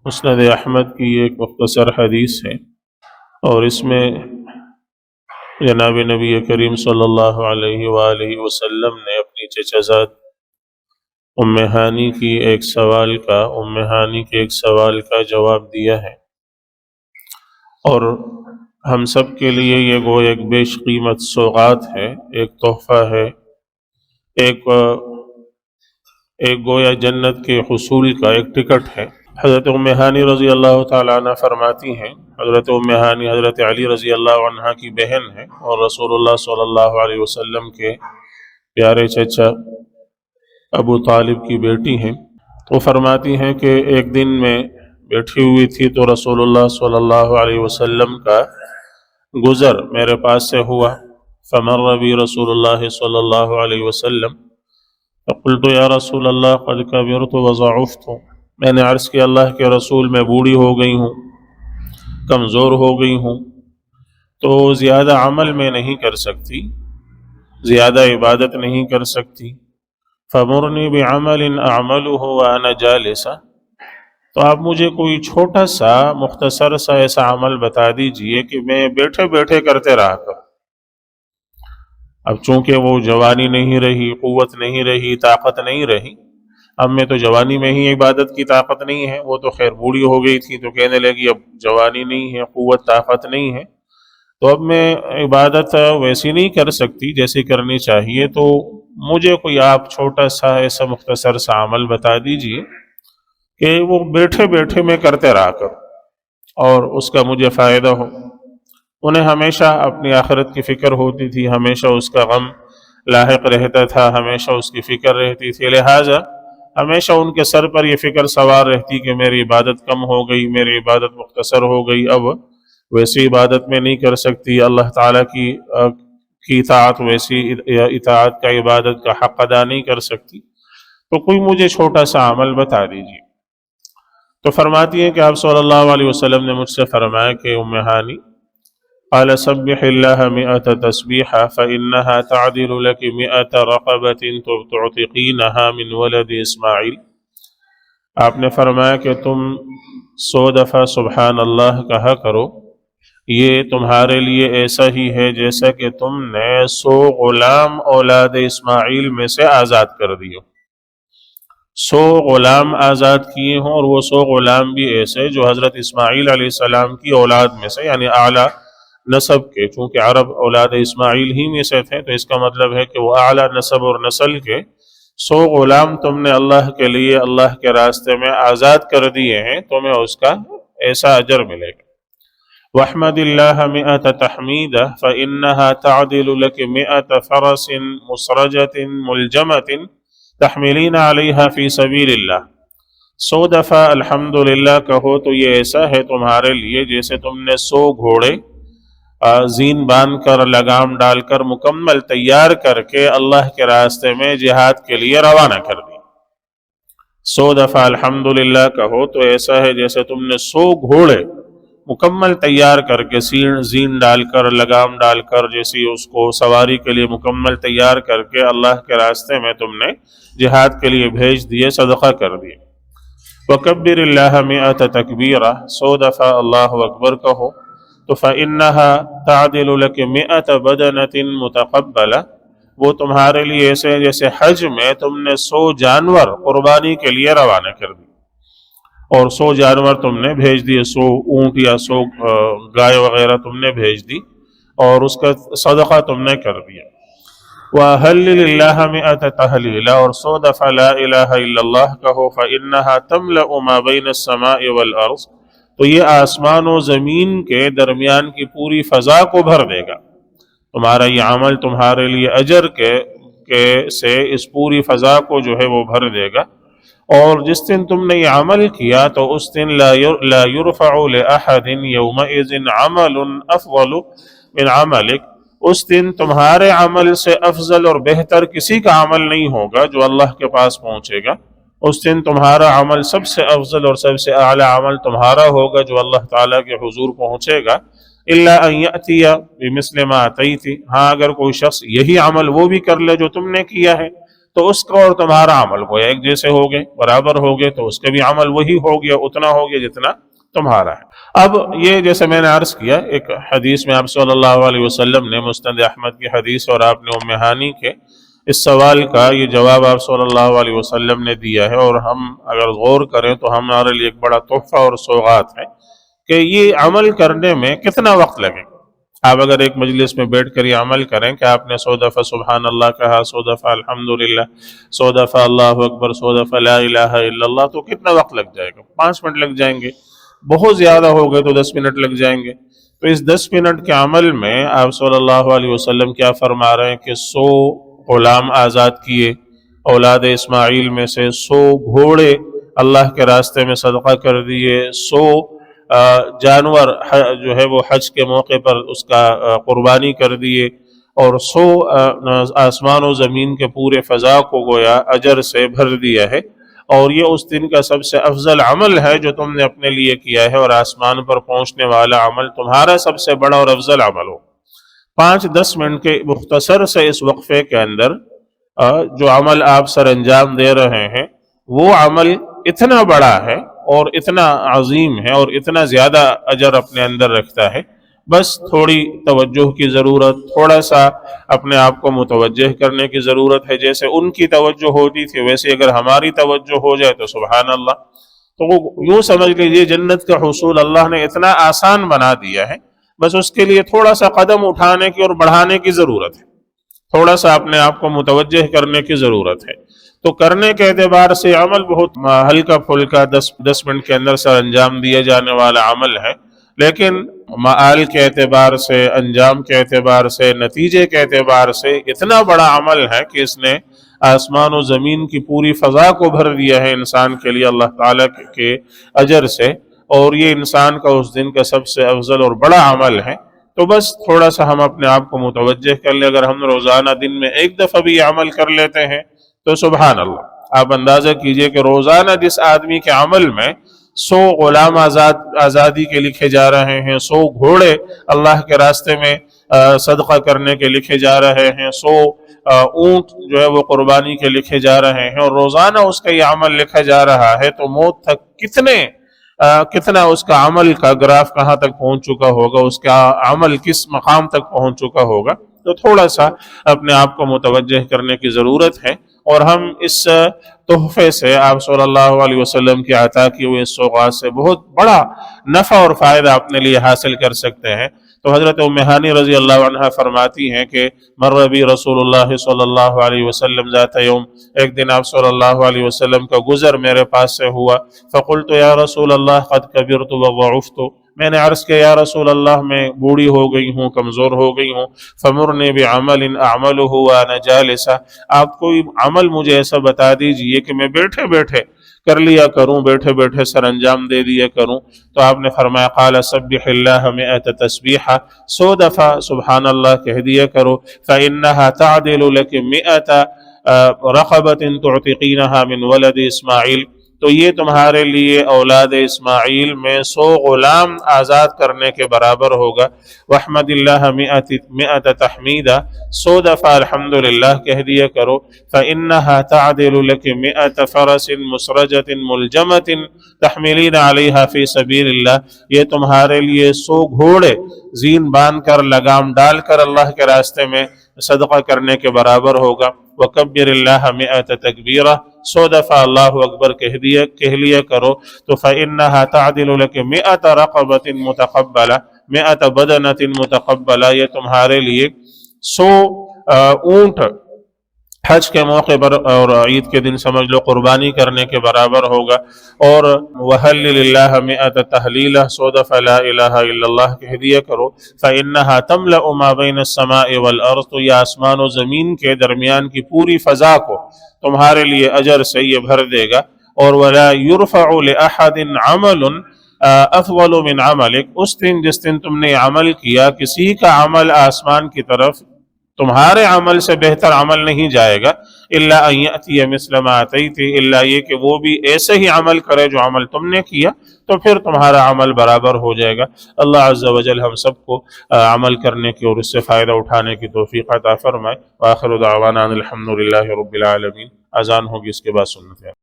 مسند احمد کی ایک مختصر حدیث ہے، اور اس میں جناب نبی کریم صلی اللہ علیہ وآلہ وسلم نے اپنی چچازاد ام ہانی کے ایک سوال کا جواب دیا ہے، اور ہم سب کے لیے یہ ایک بیش قیمت سوغات ہے، ایک تحفہ ہے، ایک گویا جنت کے حصول کا ایک ٹکٹ ہے۔ حضرت ام ہانی رضی اللہ تعالیٰ عنہ فرماتی ہیں، حضرت ام ہانی حضرت علی رضی اللہ عنہ کی بہن ہیں اور رسول اللہ صلی اللہ علیہ وسلم کے پیارے چچا ابو طالب کی بیٹی ہیں۔ وہ فرماتی ہیں کہ ایک دن میں بیٹھی ہوئی تھی تو رسول اللہ صلی اللہ علیہ وسلم کا گزر میرے پاس سے ہوا، فمر بی رسول اللہ صلی اللہ علیہ وسلم فقلت یا رسول اللہ قد کبرت وضعفت، میں نے عرض کیا اللہ کے رسول میں بوڑھی ہو گئی ہوں، کمزور ہو گئی ہوں، تو زیادہ عمل میں نہیں کر سکتی، زیادہ عبادت نہیں کر سکتی، فمرنی بعمل اعملہ وانا جالسہ، تو آپ مجھے کوئی چھوٹا سا مختصر سا ایسا عمل بتا دیجئے کہ میں بیٹھے بیٹھے کرتے رہا کر۔ اب چونکہ وہ جوانی نہیں رہی، قوت نہیں رہی، طاقت نہیں رہی، اب میں تو جوانی میں ہی عبادت کی طاقت نہیں ہے، وہ تو خیر بوڑھی ہو گئی تھی تو کہنے لگی اب جوانی نہیں ہے، قوت طاقت نہیں ہے، تو اب میں عبادت ویسی نہیں کر سکتی جیسی کرنی چاہیے، تو مجھے کوئی آپ چھوٹا سا ایسا مختصر سا عمل بتا دیجئے کہ وہ بیٹھے بیٹھے میں کرتے رہا کر اور اس کا مجھے فائدہ ہو۔ انہیں ہمیشہ اپنی آخرت کی فکر ہوتی تھی، ہمیشہ اس کا غم لاحق رہتا تھا، ہمیشہ اس کی فکر رہتی تھی، لہٰذا ہمیشہ ان کے سر پر یہ فکر سوار رہتی کہ میری عبادت کم ہو گئی، میری عبادت مختصر ہو گئی، اب ویسی عبادت میں نہیں کر سکتی، اللہ تعالیٰ کی اطاعت ویسی اطاعت کا عبادت کا حق ادا نہیں کر سکتی، تو کوئی مجھے چھوٹا سا عمل بتا دیجیے۔ تو فرماتی ہیں کہ آپ صلی اللہ علیہ وسلم نے مجھ سے فرمایا کہ ام ہانی قال سبح اللہ 100 تسبیحہ فإنها تعدل لك 100 رقبة تعتقینها من ولد اسماعیل، آپ نے فرمایا کہ تم 100 دفعہ سبحان اللہ کہا کرو، یہ تمہارے لیے ایسا ہی ہے جیسا کہ تم نے 100 غلام اولاد اسماعیل میں سے آزاد کر دیو، 100 غلام آزاد کیے ہوں، اور وہ 100 غلام بھی ایسے جو حضرت اسماعیل علیہ السلام کی اولاد میں سے، یعنی اعلیٰ نسب کے، چونکہ عرب اولاد اسماعیل ہی میں سے تھے تو اس کا مطلب ہے کہ وہ اعلیٰ نسب اور نسل کے 100 غلام تم نے اللہ کے لیے اللہ کے راستے میں آزاد کر دیے ہیں، تمہیں اس کا ایسا اجر ملے گا۔ وَاحْمَدِ اللَّهَ 100 تَحْمِيدَةً فَإِنَّهَا تَعْدِلُ لَكِ 100 فَرَسٍ مُسْرَجَةٍ مُلْجَمَةٍ تَحْمِلِينَ عَلَيْهَا فِي سَبِيلِ اللَّهِ، 100 دفعہ الحمدللہ کہو تو یہ ایسا ہے تمہارے لیے جیسے تم نے 100 گھوڑے زین باندھ کر لگام ڈال کر مکمل تیار کر کے اللہ کے راستے میں جہاد کے لیے روانہ کر دی۔ 100 دفعہ الحمدللہ کہو تو ایسا ہے جیسے تم نے 100 گھوڑے مکمل تیار کر کے زین ڈال کر لگام ڈال کر جیسی اس کو سواری کے لیے مکمل تیار کر کے اللہ کے راستے میں تم نے جہاد کے لیے بھیج دیے، صدقہ کر دیے۔ وَكَبِّرِ اللَّهَ 100 تکبیرہ، 100 دفعہ اللہ اکبر کہو تو فَإِنَّهَا تَعْدِلُ لَكِ 100 بَدَنَةٍ مُتَقَبَّلَةٍ، وہ تمہارے لیے ایسے جیسے حج میں تم نے 100 جانور قربانی کے لیے روانہ کر دی، اور 100 جانور تم نے بھیج دیے، 100 اونٹ یا 100 گائے وغیرہ تم نے بھیج دی اور اس کا صدقہ تم نے کر دیا۔ وَأَهَلِّلِ اللَّهَ 100 تَحْلِيلًا، اور 100 دفعہ لا الہ الا اللہ کہو، فَإِنَّهَا تَمْلَأُ مَا بَيْنَ السَّمَاءِ وَالْأَرْضِ، تو یہ آسمان و زمین کے درمیان کی پوری فضا کو بھر دے گا، تمہارا یہ عمل تمہارے لیے اجر کے سے اس پوری فضا کو جو ہے وہ بھر دے گا۔ اور جس دن تم نے یہ عمل کیا تو اس دن لا يرفع لأحد يومئذ عمل افضل من عملك، اس دن تمہارے عمل سے افضل اور بہتر کسی کا عمل نہیں ہوگا جو اللہ کے پاس پہنچے گا، اس دن تمہارا عمل سب سے افضل اور سب سے اعلیٰ عمل تمہارا ہوگا جو اللہ تعالیٰ کے حضور پہنچے گا۔ الا ان یأتی بمثل ما اتیت، ہاں اگر کوئی شخص یہی عمل وہ بھی کر لے جو تم نے کیا ہے، تو اس کا اور تمہارا عمل گویا ایک جیسے ہو گئے، برابر ہو گئے، تو اس کا بھی عمل وہی ہو گیا، اتنا ہو گیا جتنا تمہارا ہے۔ اب یہ جیسے میں نے عرض کیا، ایک حدیث میں آپ صلی اللہ علیہ وسلم نے، مسند احمد کی حدیث، اور آپ نے ام ہانی کے اس سوال کا یہ جواب آپ صلی اللہ علیہ وسلم نے دیا ہے، اور ہم اگر غور کریں تو ہمارے لیے ایک بڑا تحفہ اور سوغات ہے کہ یہ عمل کرنے میں کتنا وقت لگے۔ آپ اگر ایک مجلس میں بیٹھ کر یہ عمل کریں کہ آپ نے 100 دفعہ سبحان اللہ کہا، 100 دفعہ الحمدللہ، 100 دفعہ اللہ اکبر، 100 دفعہ لا الہ الا اللہ، تو کتنا وقت لگ جائے گا؟ 5 منٹ لگ جائیں گے، بہت زیادہ ہو گئے تو 10 منٹ لگ جائیں گے۔ تو اس 10 منٹ کے عمل میں آپ صلی اللہ علیہ وسلم کیا فرما رہے ہیں کہ 100 غلام آزاد کیے، اولاد اسماعیل میں سے 100 گھوڑے اللہ کے راستے میں صدقہ کر دیے، 100 جانور جو ہے وہ حج کے موقع پر اس کا قربانی کر دیے، اور 100 آسمان و زمین کے پورے فضا کو گویا اجر سے بھر دیا ہے، اور یہ اس دن کا سب سے افضل عمل ہے جو تم نے اپنے لیے کیا ہے، اور آسمان پر پہنچنے والا عمل تمہارا سب سے بڑا اور افضل عمل ہو۔ 5-10 منٹ کے مختصر سے اس وقفے کے اندر جو عمل آپ سر انجام دے رہے ہیں، وہ عمل اتنا بڑا ہے اور اتنا عظیم ہے اور اتنا زیادہ اجر اپنے اندر رکھتا ہے، بس تھوڑی توجہ کی ضرورت، تھوڑا سا اپنے آپ کو متوجہ کرنے کی ضرورت ہے۔ جیسے ان کی توجہ ہوتی تھی ویسے اگر ہماری توجہ ہو جائے تو سبحان اللہ، تو وہ یوں سمجھ لیجیے جنت کا حصول اللہ نے اتنا آسان بنا دیا ہے، بس اس کے لیے تھوڑا سا قدم اٹھانے کی اور بڑھانے کی ضرورت ہے، تھوڑا سا اپنے آپ کو متوجہ کرنے کی ضرورت ہے۔ تو کرنے کے اعتبار سے عمل بہت ہلکا پھلکا 10 منٹ کے اندر سر انجام دیے جانے والا عمل ہے، لیکن معال کے اعتبار سے، انجام کے اعتبار سے، نتیجے کے اعتبار سے اتنا بڑا عمل ہے کہ اس نے آسمان و زمین کی پوری فضا کو بھر دیا ہے انسان کے لیے اللہ تعالیٰ کے اجر سے، اور یہ انسان کا اس دن کا سب سے افضل اور بڑا عمل ہے۔ تو بس تھوڑا سا ہم اپنے آپ کو متوجہ کر لیں، اگر ہم روزانہ دن میں ایک دفعہ بھی یہ عمل کر لیتے ہیں تو سبحان اللہ، آپ اندازہ کیجئے کہ روزانہ جس آدمی کے عمل میں 100 غلام آزادی کے لکھے جا رہے ہیں، 100 گھوڑے اللہ کے راستے میں صدقہ کرنے کے لکھے جا رہے ہیں، 100 اونٹ جو ہے وہ قربانی کے لکھے جا رہے ہیں، اور روزانہ اس کا یہ عمل لکھا جا رہا ہے، تو موت تک کتنا اس کا عمل کا گراف کہاں تک پہنچ چکا ہوگا، اس کا عمل کس مقام تک پہنچ چکا ہوگا۔ تو تھوڑا سا اپنے آپ کو متوجہ کرنے کی ضرورت ہے، اور ہم اس تحفے سے آپ صلی اللہ علیہ وسلم کی عطا کی ہوئے اس سوغات سے بہت بڑا نفع اور فائدہ اپنے لیے حاصل کر سکتے ہیں۔ تو حضرت ام ہانی رضی اللہ عنہ فرماتی ہیں کہ مر بی رسول اللہ صلی اللہ علیہ وسلم ذات یوم، ایک دن آپ صلی اللہ علیہ وسلم کا گزر میرے پاس سے ہوا، فقلت یا رسول اللہ قد کبرت وضعفت، میں نے عرض کیا یا رسول اللہ میں بوڑھی ہو گئی ہوں، کمزور ہو گئی ہوں، فمرنی بعمل اعملہ وانا جالسہ، آپ کوئی عمل مجھے ایسا بتا دیجئے کہ میں بیٹھے بیٹھے کر لیا کروں، بیٹھے بیٹھے سر انجام دے دیا کروں۔ تو آپ نے فرمایا قال سبح اللہ 100 تسبیحہ، 100 دفعہ سبحان اللہ کہہ دیا کرو، فإنها تعدل لك 100 رقبۃ تعتقینها من ولد اسماعیل، تو یہ تمہارے لیے اولاد اسماعیل میں 100 غلام آزاد کرنے کے برابر ہوگا۔ وحمد اللہ 100 تحمیدہ، 100 دفعہ الحمدللہ کہہ دیا کرو، فإنها تعدل لك 100 فرس مسرجة ملجمة تحملین علیہا فی سبیل اللہ، یہ تمہارے لیے 100 گھوڑے زین باندھ کر، لگام ڈال کر اللہ کے راستے میں صدقہ کرنے کے برابر ہوگا۔ وکبر اللہ 100 تکبیرہ، 100 دفعہ اللہ اکبر کہہ لیا کرو، تو فإنها تعدل لك 100 رقبۃ متقبلہ، 100 بدنۃ متقبلہ، یہ تمہارے لیے 100 اونٹ حج کے موقع پر اور عید کے دن سمجھ لو قربانی کرنے کے برابر ہوگا۔ اور وَحَلِّلِ اللَّهَ 100 تحلیلہ، 100 دفعہ لا الہ الا اللہ کہہ دیا کرو، فإنها تملأ ما بین السماء والارض، تو یہ آسمان و زمین کے درمیان کی پوری فضا کو تمہارے لیے اجر سے یہ بھر دے گا۔ اور ولا يرفع لأحد عمل افضل من عملک، اس دن جس دن تم نے عمل کیا، کسی کا عمل آسمان کی طرف تمہارے عمل سے بہتر عمل نہیں جائے گا، الا ان یأتی مثل ما اتیت، الا یہ کہ وہ بھی ایسے ہی عمل کرے جو عمل تم نے کیا، تو پھر تمہارا عمل برابر ہو جائے گا۔ اللہ عز و جل ہم سب کو عمل کرنے کی اور اس سے فائدہ اٹھانے کی توفیق عطا فرمائے۔ وآخر دعوانا ان الحمد للہ رب العالمین۔ اذان ہوگی، اس کے بعد سنت ہے۔